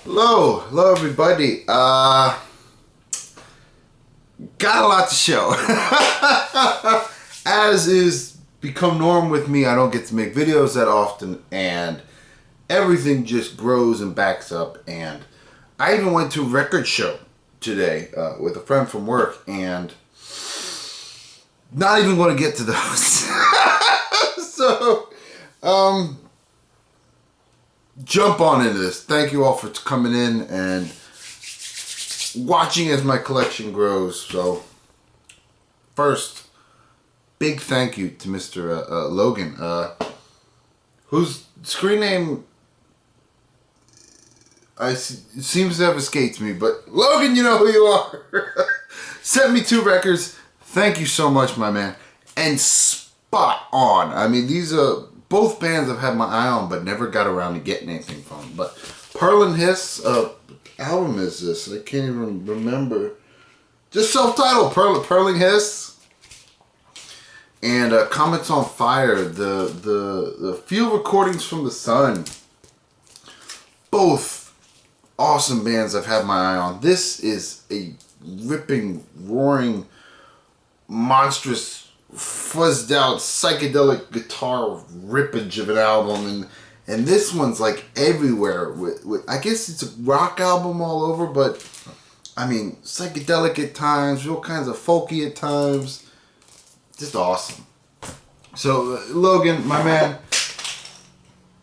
Hello everybody. Got a lot to show. As is become norm with me, I don't get to make videos that often, and everything just grows and backs up. And I even went to a record show today with a friend from work, and not even going to get to those. So, jump on into this. Thank you all for coming in and watching as my collection grows. So, first, big thank you to Mr. Logan, whose screen name seems to have escaped me. But Logan, you know who you are. Sent me 2 records. Thank you so much, my man. And spot on. I mean, these are both bands I've had my eye on, but never got around to getting anything from them. But Pearl and Hiss, album is this? I can't even remember. Just self-titled, Pearl and Hiss. And Comets on Fire, the few recordings from the Sun. Both awesome bands I've had my eye on. This is a ripping, roaring, monstrous, fuzzed out, psychedelic guitar rippage of an album. And this one's like everywhere. With I guess it's a rock album all over, but I mean, psychedelic at times, real kinds of folky at times. Just awesome. So, Logan, my man,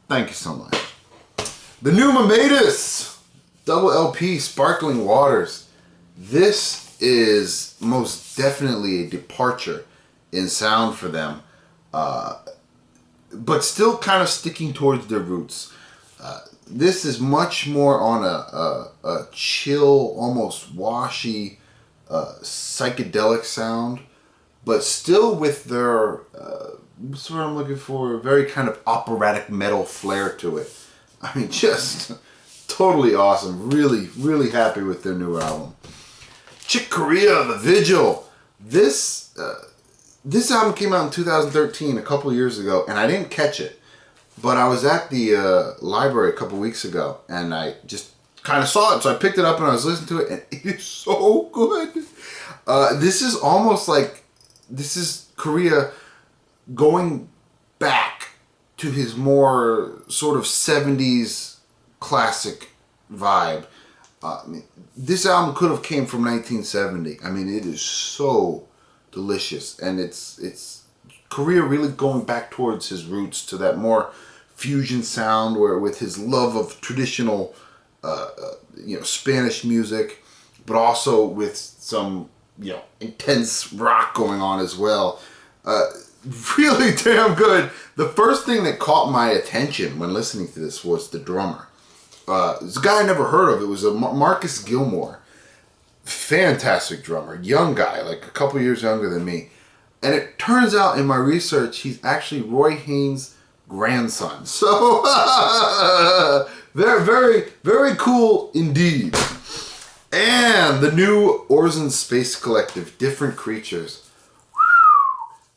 thank you so much. The new Mamatus double LP, Sparkling Waters. This is most definitely a departure in sound for them, but still kind of sticking towards their roots. This is much more on a chill, almost washy, psychedelic sound, but still with their, what's what I'm looking for, very kind of operatic metal flair to it. I mean, just totally awesome. Really, really happy with their new album. Chick Corea, The Vigil. This album came out in 2013, a couple years ago, and I didn't catch it. But I was at the library a couple weeks ago, and I just kind of saw it. So I picked it up and I was listening to it, and it is so good. This is almost like, this is Korea going back to his more sort of 70s classic vibe. I mean, this album could have came from 1970. I mean, it is so delicious, and it's Korea really going back towards his roots to that more fusion sound, where with his love of traditional, Spanish music, but also with some intense rock going on as well. Really damn good. The first thing that caught my attention when listening to this was the drummer. This guy I never heard of. It was a Marcus Gilmore. Fantastic drummer. Young guy, like a couple years younger than me. And it turns out in my research, he's actually Roy Haynes' grandson. So, very, very, very cool indeed. And the new Orson Space Collective, Different Creatures.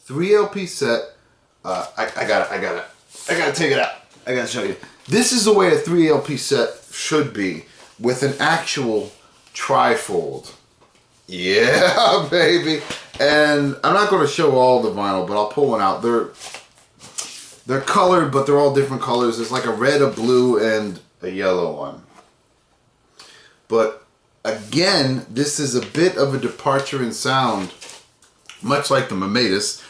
3 LP set. I gotta take it out. I gotta show you. This is the way a 3 LP set should be, with an actual trifold. Yeah, baby. And I'm not going to show all the vinyl, but I'll pull one out. They're colored, but they're all different colors. There's like a red, a blue, and a yellow one. But again, this is a bit of a departure in sound, much like the Mamatus.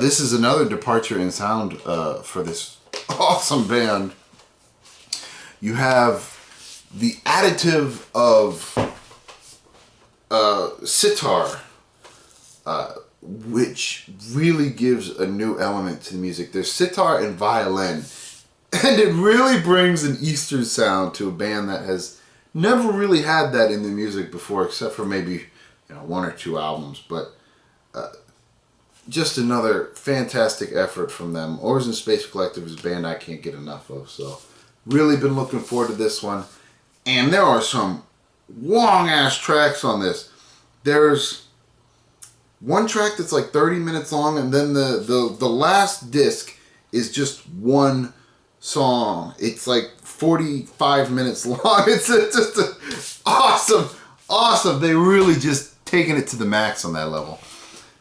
This is another departure in sound for this awesome band. You have the additive of sitar, which really gives a new element to the music. There's sitar and violin, and it really brings an Eastern sound to a band that has never really had that in the music before, except for maybe 1 or 2 albums. But just another fantastic effort from them. Orson Space Collective is a band I can't get enough of, so really been looking forward to this one. And there are some long-ass tracks on this. There's one track that's like 30 minutes long, and then the last disc is just one song. It's like 45 minutes long. It's just awesome. They really just taking it to the max on that level.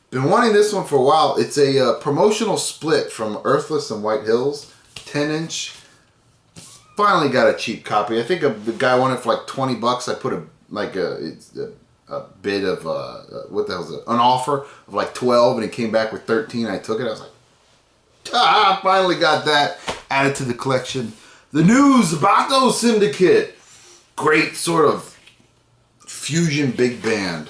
Been wanting this one for a while. It's a promotional split from Earthless and White Hills, 10-inch. Finally got a cheap copy. I think the guy wanted it for like $20. I put a bid of what the hell is it? An offer of like 12, and it came back with 13. I took it. I was like, finally got that added to the collection. The new Zabato Syndicate, great sort of fusion big band.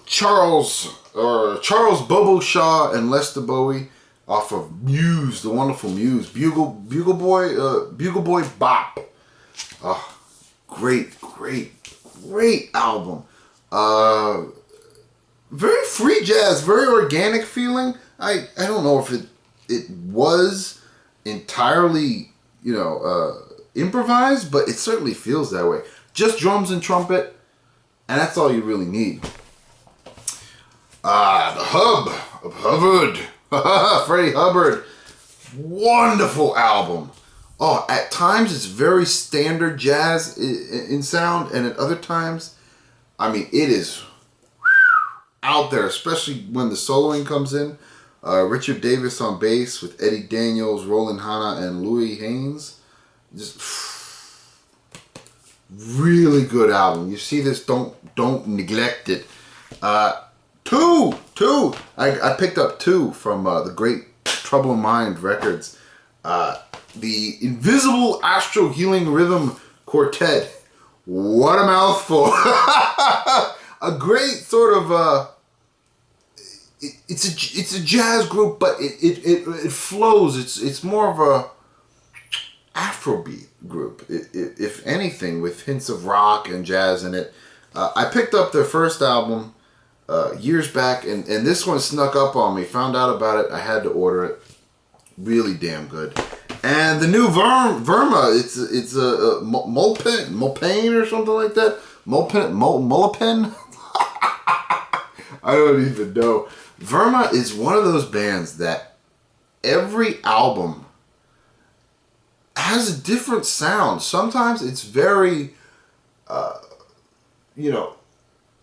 Charles Bobo Shaw and Lester Bowie off of Muse, the wonderful Muse. Bugle Boy Bop. Oh, great album. Very free jazz, very organic feeling. I don't know if it was entirely, improvised, but it certainly feels that way. Just drums and trumpet, and that's all you really need. The Hub of Hubbard. Freddie Hubbard. Wonderful album. Oh, at times it's very standard jazz in sound, and at other times, it is out there, especially when the soloing comes in. Richard Davis on bass with Eddie Daniels, Roland Hanna, and Louis Haynes. Just really good album. You see this, don't neglect it. Two. I picked up 2 from the great Trouble in Mind Records. The Invisible Astro Healing Rhythm Quartet. What a mouthful. A great sort of it's a jazz group, but it flows. It's more of a Afrobeat group, if anything, with hints of rock and jazz in it. I picked up their first album years back, and this one snuck up on me. Found out about it. I had to order it. Really damn good. And the new Verma, it's a Mulpain or something like that. Mullipen? I don't even know. Verma is one of those bands that every album has a different sound. Sometimes it's very,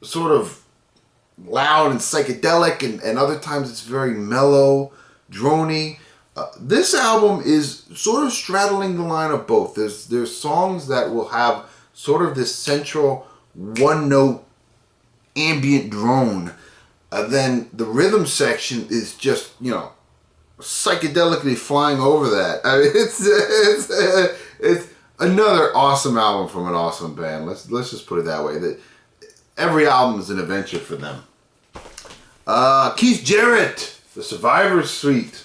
sort of loud and psychedelic, and other times it's very mellow, drony. This album is sort of straddling the line of both. There's songs that will have sort of this central one-note ambient drone. Then the rhythm section is just, psychedelically flying over that. It's another awesome album from an awesome band. Let's just put it that way. That every album is an adventure for them. Keith Jarrett, The Survivor's Suite.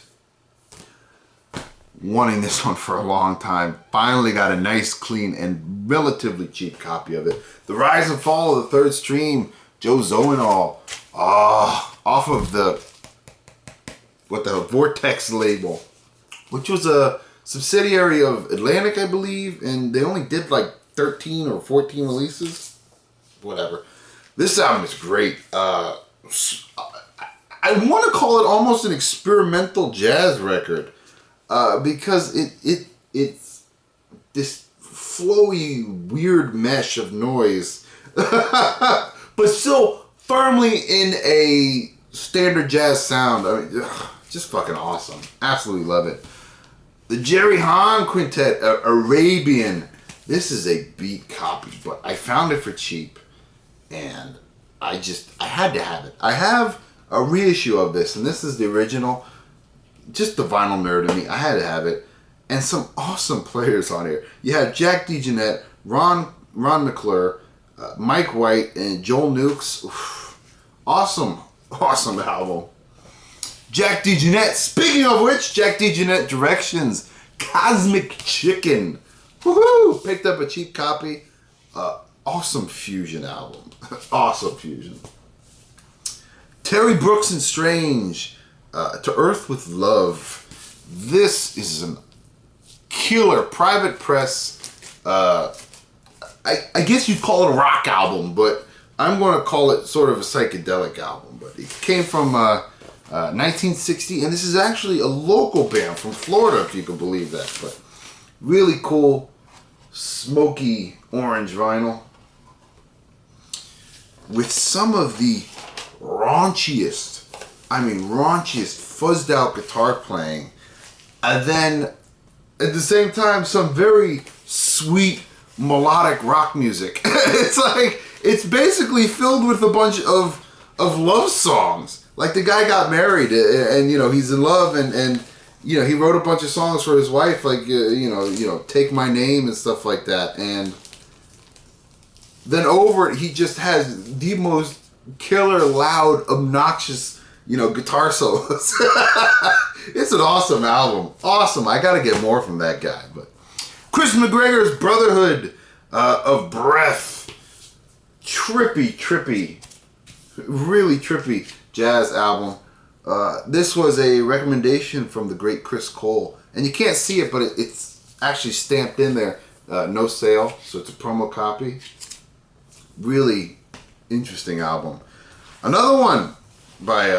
Wanting this one for a long time. Finally got a nice, clean, and relatively cheap copy of it. The Rise and Fall of the Third Stream, Joe Zawinul. Off of the Vortex label, which was a subsidiary of Atlantic, I believe, and they only did like 13 or 14 releases. Whatever. This album is great. I want to call it almost an experimental jazz record. Because it's this flowy, weird mesh of noise, but still firmly in a standard jazz sound. Just fucking awesome. Absolutely love it. The Jerry Hahn Quintet, Arabian. This is a beat copy, but I found it for cheap, and I had to have it. I have a reissue of this, and this is the original. Just the vinyl nerd in me. I had to have it. And some awesome players on here. You have Jack DeJohnette, Ron McClure, Mike White, and Joel Nukes. Oof. Awesome album. Jack DeJohnette. Speaking of which, Jack DeJohnette Directions. Cosmic Chicken. Woohoo! Picked up a cheap copy. Awesome fusion album. Awesome fusion. Terry Brooks and Strange. To Earth with Love. This is a killer private press. I guess you'd call it a rock album, but I'm going to call it sort of a psychedelic album. But it came from 1960, and this is actually a local band from Florida, if you can believe that. But really cool, smoky orange vinyl with some of the raunchiest, fuzzed out guitar playing, and then at the same time some very sweet melodic rock music. It's basically filled with a bunch of love songs. Like, the guy got married and he's in love, and he wrote a bunch of songs for his wife, like Take My Name and stuff like that. And then over it, he just has the most killer, loud, obnoxious, guitar solos. It's an awesome album. Awesome. I gotta get more from that guy. But Chris McGregor's Brotherhood of Breath. Trippy, really trippy jazz album. This was a recommendation from the great Chris Cole. And you can't see it, but it's actually stamped in there. No sale, so it's a promo copy. Really interesting album. Another one by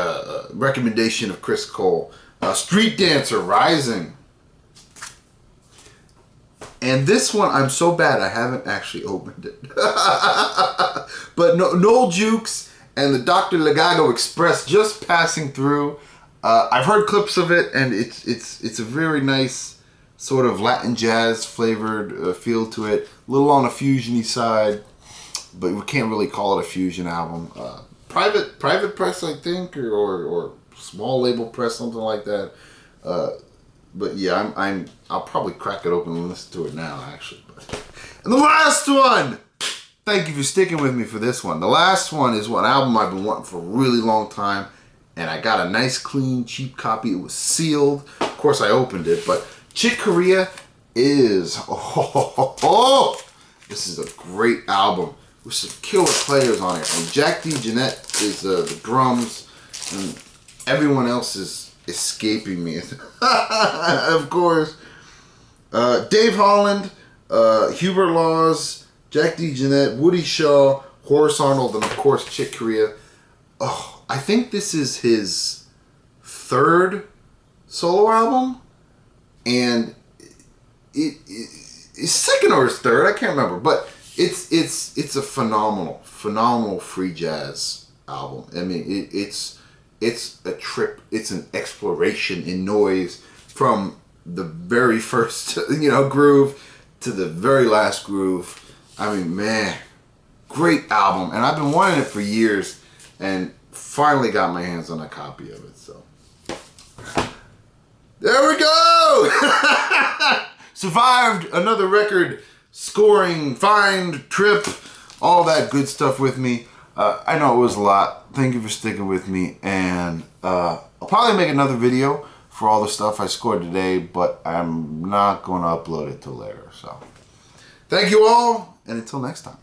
recommendation of Chris Cole. Street Dancer Rising. And this one, I'm so bad I haven't actually opened it. But Noel Jukes and the Dr. Legago Express just passing through. I've heard clips of it, and it's a very nice sort of Latin jazz flavored feel to it. A little on a fusion-y side, but we can't really call it a fusion album. Private press, I think, or small label press, something like that. But yeah, I'll probably crack it open and listen to it now, actually. And the last one! Thank you for sticking with me for this one. The last one is one album I've been wanting for a really long time, and I got a nice, clean, cheap copy. It was sealed. Of course, I opened it, but Chick Corea is... this is a great album with some killer players on it. And Jack DeJohnette is the drums, and everyone else is escaping me. Of course. Dave Holland, Hubert Laws, Jack DeJohnette, Woody Shaw, Horace Arnold, and of course Chick Corea. Oh, I think this is his third solo album, and it's second or his third, I can't remember, but it's a phenomenal free jazz album. I mean, it's a trip. It's an exploration in noise from the very first, groove to the very last groove. I mean, man, great album. And I've been wanting it for years and finally got my hands on a copy of it. So, there we go! Survived another record scoring, find, trip, all that good stuff with me. I know it was a lot. Thank you for sticking with me, and I'll probably make another video for all the stuff I scored today, but I'm not going to upload it till later. So, thank you all, and until next time.